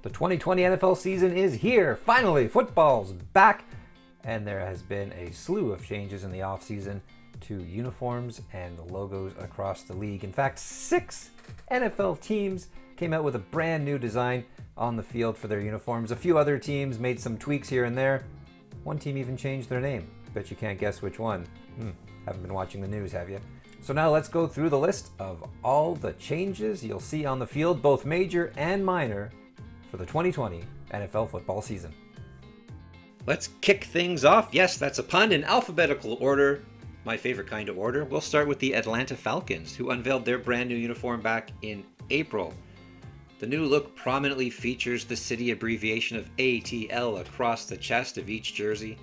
The 2020 NFL season is here. Finally, football's back. And there has been a slew of changes in the offseason to uniforms and the logos across the league. In fact, 6 NFL teams came out with a brand new design on the field for their uniforms. A few other teams made some tweaks here and there. One team even changed their name. Bet you can't guess which one. Haven't been watching the news, have you? So now let's go through the list of all the changes you'll see on the field, both major and minor, for the 2020 NFL football season. Let's kick things off. Yes, that's a pun, in alphabetical order. My favorite kind of order. We'll start with the Atlanta Falcons, who unveiled their brand new uniform back in April. The new look prominently features the city abbreviation of ATL across the chest of each jersey,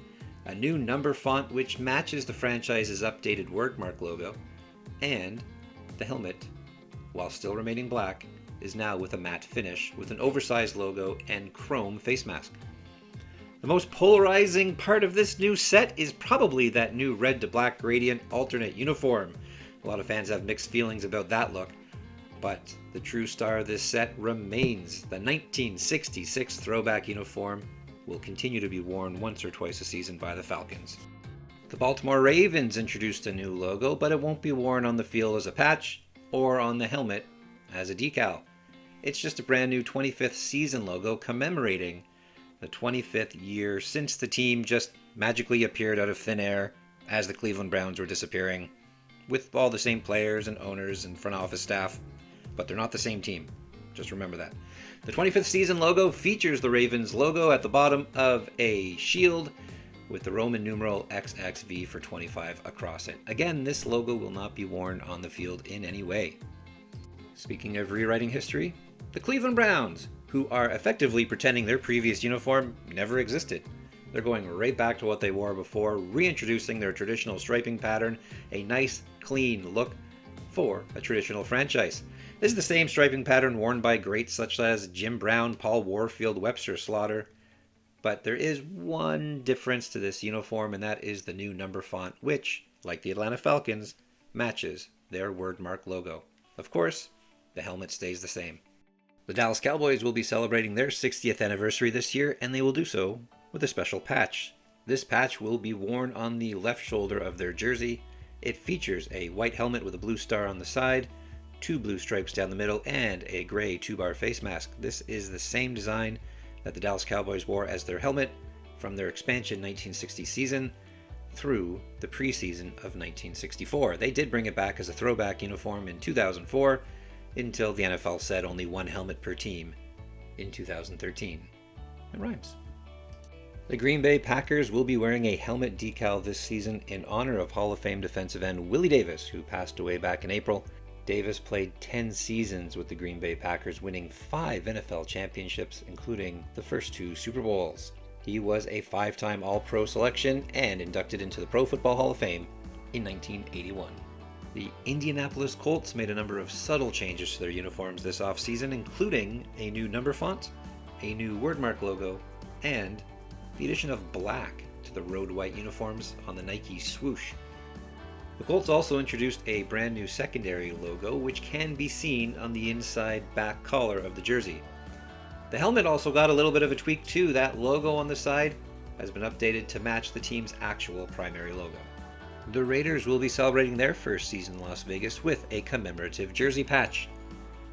a new number font which matches the franchise's updated wordmark logo, and the helmet, while still remaining black, is now with a matte finish with an oversized logo and chrome face mask. The most polarizing part of this new set is probably that new red to black gradient alternate uniform. A lot of fans have mixed feelings about that look, but the true star of this set remains the 1966 throwback uniform, will continue to be worn once or twice a season by the Falcons. The Baltimore Ravens introduced a new logo, but it won't be worn on the field as a patch or on the helmet as a decal. It's just a brand new 25th season logo commemorating the 25th year since the team just magically appeared out of thin air as the Cleveland Browns were disappearing, with all the same players and owners and front office staff, but they're not the same team. Just remember that. The 25th season logo features the Ravens logo at the bottom of a shield with the Roman numeral XXV for 25 across it. Again, this logo will not be worn on the field in any way. Speaking of rewriting history, the Cleveland Browns, who are effectively pretending their previous uniform never existed. They're going right back to what they wore before, reintroducing their traditional striping pattern, a nice, clean look for a traditional franchise. This is the same striping pattern worn by greats such as Jim Brown, Paul Warfield, Webster Slaughter. But there is one difference to this uniform, and that is the new number font, which, like the Atlanta Falcons, matches their wordmark logo. Of course, the helmet stays the same. The Dallas Cowboys will be celebrating their 60th anniversary this year, and they will do so with a special patch. This patch will be worn on the left shoulder of their jersey. It features a white helmet with a blue star on the side, 2 blue stripes down the middle, and a gray 2-bar face mask. This is the same design that the Dallas Cowboys wore as their helmet from their expansion 1960 season through the preseason of 1964. They did bring it back as a throwback uniform in 2004 until the NFL said only 1 helmet per team in 2013. It rhymes. The Green Bay Packers will be wearing a helmet decal this season in honor of Hall of Fame defensive end Willie Davis, who passed away back in April. Davis played 10 seasons with the Green Bay Packers, winning 5 NFL championships, including the first 2 Super Bowls. He was a 5-time All-Pro selection and inducted into the Pro Football Hall of Fame in 1981. The Indianapolis Colts made a number of subtle changes to their uniforms this offseason, including a new number font, a new wordmark logo, and the addition of black to the road white uniforms on the Nike swoosh. The Colts also introduced a brand new secondary logo, which can be seen on the inside back collar of the jersey. The helmet also got a little bit of a tweak too. That logo on the side has been updated to match the team's actual primary logo. The Raiders will be celebrating their first season in Las Vegas with a commemorative jersey patch.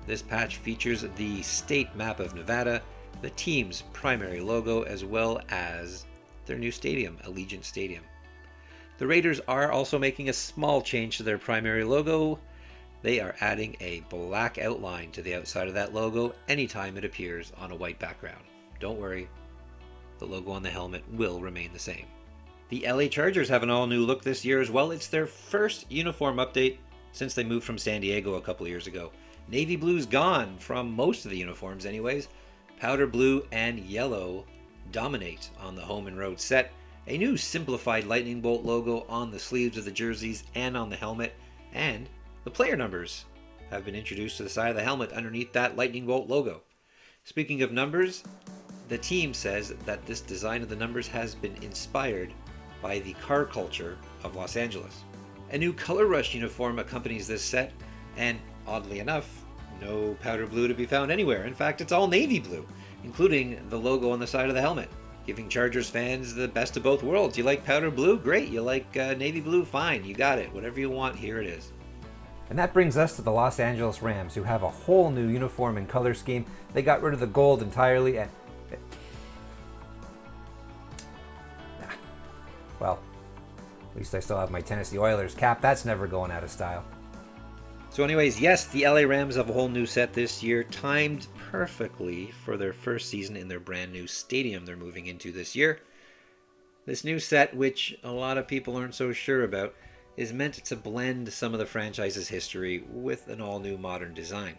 This patch features the state map of Nevada, the team's primary logo, as well as their new stadium, Allegiant Stadium. The Raiders are also making a small change to their primary logo. They are adding a black outline to the outside of that logo anytime it appears on a white background. Don't worry, the logo on the helmet will remain the same. The LA Chargers have an all-new look this year as well. It's their first uniform update since they moved from San Diego a couple years ago. Navy blue's gone from most of the uniforms anyways. Powder blue and yellow dominate on the home and road set. A new simplified lightning bolt logo on the sleeves of the jerseys and on the helmet, and the player numbers have been introduced to the side of the helmet underneath that lightning bolt logo. Speaking of numbers, the team says that this design of the numbers has been inspired by the car culture of Los Angeles. A new color rush uniform accompanies this set, and oddly enough, no powder blue to be found anywhere. In fact, it's all navy blue. including the logo on the side of the helmet, giving Chargers fans the best of both worlds. You like powder blue? Great. You like navy blue? Fine. You got it. Whatever you want, here it is. And that brings us to the Los Angeles Rams, who have a whole new uniform and color scheme. They got rid of the gold entirely, and well, at least I still have my Tennessee Oilers cap. That's never going out of style. So anyways, yes, the LA Rams have a whole new set this year, timed perfectly for their first season in their brand new stadium they're moving into this year. This new set, which a lot of people aren't so sure about, is meant to blend some of the franchise's history with an all-new modern design.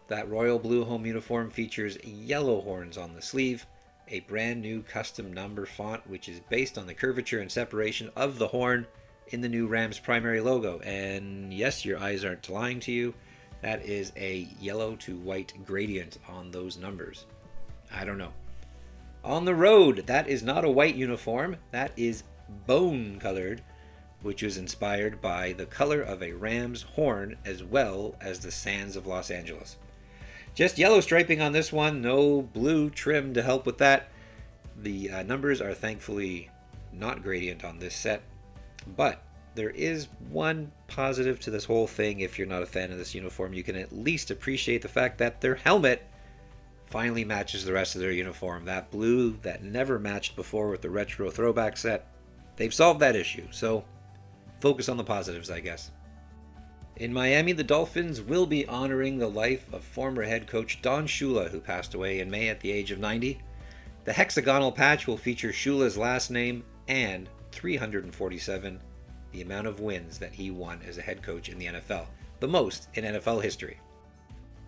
That royal blue home uniform features yellow horns on the sleeve, a brand new custom number font which is based on the curvature and separation of the horn in the new Rams primary logo. And yes, your eyes aren't lying to you, that is a yellow to white gradient on those numbers. I don't know. On the road, that is not a white uniform, that is bone colored, which was inspired by the color of a ram's horn as well as the sands of Los Angeles. Just yellow striping on this one, no blue trim to help with that. The numbers are thankfully not gradient on this set, but there is one positive to this whole thing. If you're not a fan of this uniform, you can at least appreciate the fact that their helmet finally matches the rest of their uniform. That blue that never matched before with the retro throwback set, they've solved that issue, so focus on the positives, I guess. In Miami, the Dolphins will be honoring the life of former head coach Don Shula, who passed away in May at the age of 90. The hexagonal patch will feature Shula's last name and 347, the amount of wins that he won as a head coach in the NFL, the most in NFL history.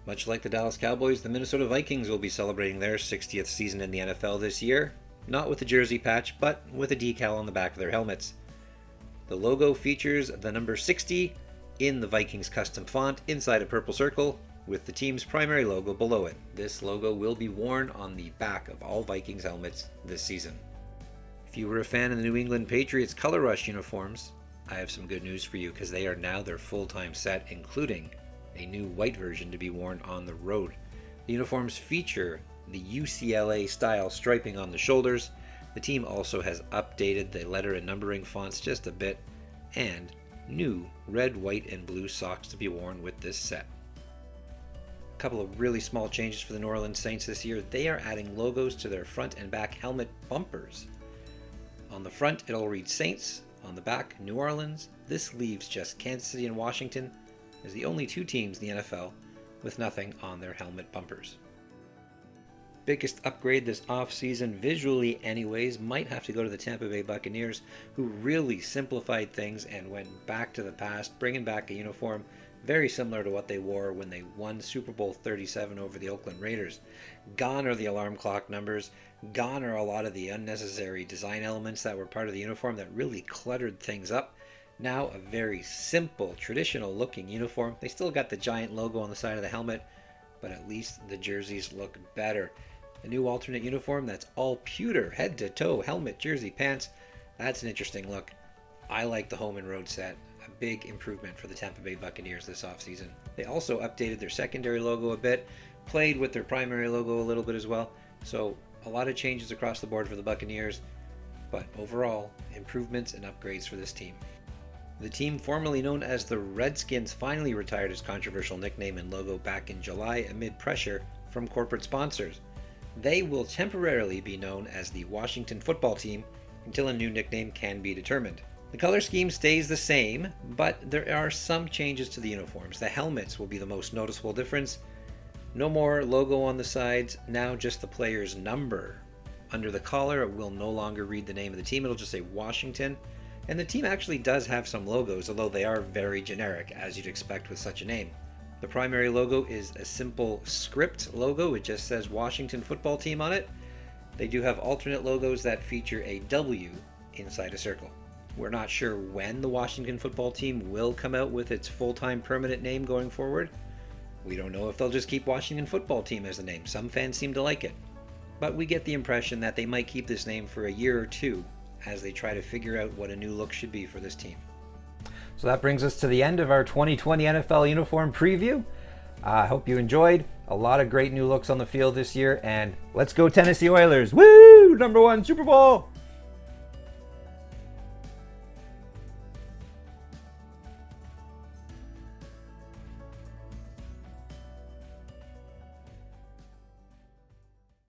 Much like the Dallas Cowboys, the Minnesota Vikings will be celebrating their 60th season in the NFL this year, not with a jersey patch, but with a decal on the back of their helmets. The logo features the number 60 in the Vikings custom font inside a purple circle with the team's primary logo below it. This logo will be worn on the back of all Vikings helmets this season. If you were a fan of the New England Patriots Color Rush uniforms, I have some good news for you because they are now their full-time set, including a new white version to be worn on the road. The uniforms feature the UCLA style striping on the shoulders. The team also has updated the letter and numbering fonts just a bit, and new red, white, and blue socks to be worn with this set. A couple of really small changes for the New Orleans Saints this year. They are adding logos to their front and back helmet bumpers. On the front, it'll read Saints. On the back, New Orleans. This leaves just Kansas City and Washington as the only two teams in the NFL with nothing on their helmet bumpers. Biggest upgrade this offseason, visually anyways, might have to go to the Tampa Bay Buccaneers, who really simplified things and went back to the past, bringing back a uniform very similar to what they wore when they won Super Bowl 37 over the Oakland Raiders. Gone are the alarm clock numbers, gone are a lot of the unnecessary design elements that were part of the uniform that really cluttered things up. Now a very simple, traditional looking uniform. They still got the giant logo on the side of the helmet, but at least the jerseys look better. A new alternate uniform that's all pewter, head to toe, helmet, jersey, pants. That's an interesting look. I like the home and road set. A big improvement for the Tampa Bay Buccaneers this offseason. They also updated their secondary logo a bit, played with their primary logo a little bit as well. So a lot of changes across the board for the Buccaneers, but overall, improvements and upgrades for this team. The team formerly known as the Redskins finally retired its controversial nickname and logo back in July amid pressure from corporate sponsors. They will temporarily be known as the Washington Football Team until a new nickname can be determined. The color scheme stays the same, but there are some changes to the uniforms. The helmets will be the most noticeable difference. No more logo on the sides, now just the player's number. Under the collar, it will no longer read the name of the team, it'll just say Washington. And the team actually does have some logos, although they are very generic, as you'd expect with such a name. The primary logo is a simple script logo. It just says Washington Football Team on it. They do have alternate logos that feature a W inside a circle. We're not sure when the Washington Football Team will come out with its full-time permanent name going forward. We don't know if they'll just keep Washington Football Team as the name. Some fans seem to like it. But we get the impression that they might keep this name for a year or two as they try to figure out what a new look should be for this team. So that brings us to the end of our 2020 NFL uniform preview. I hope you enjoyed. A lot of great new looks on the field this year, and let's go Tennessee Oilers. Woo! #1 Super Bowl!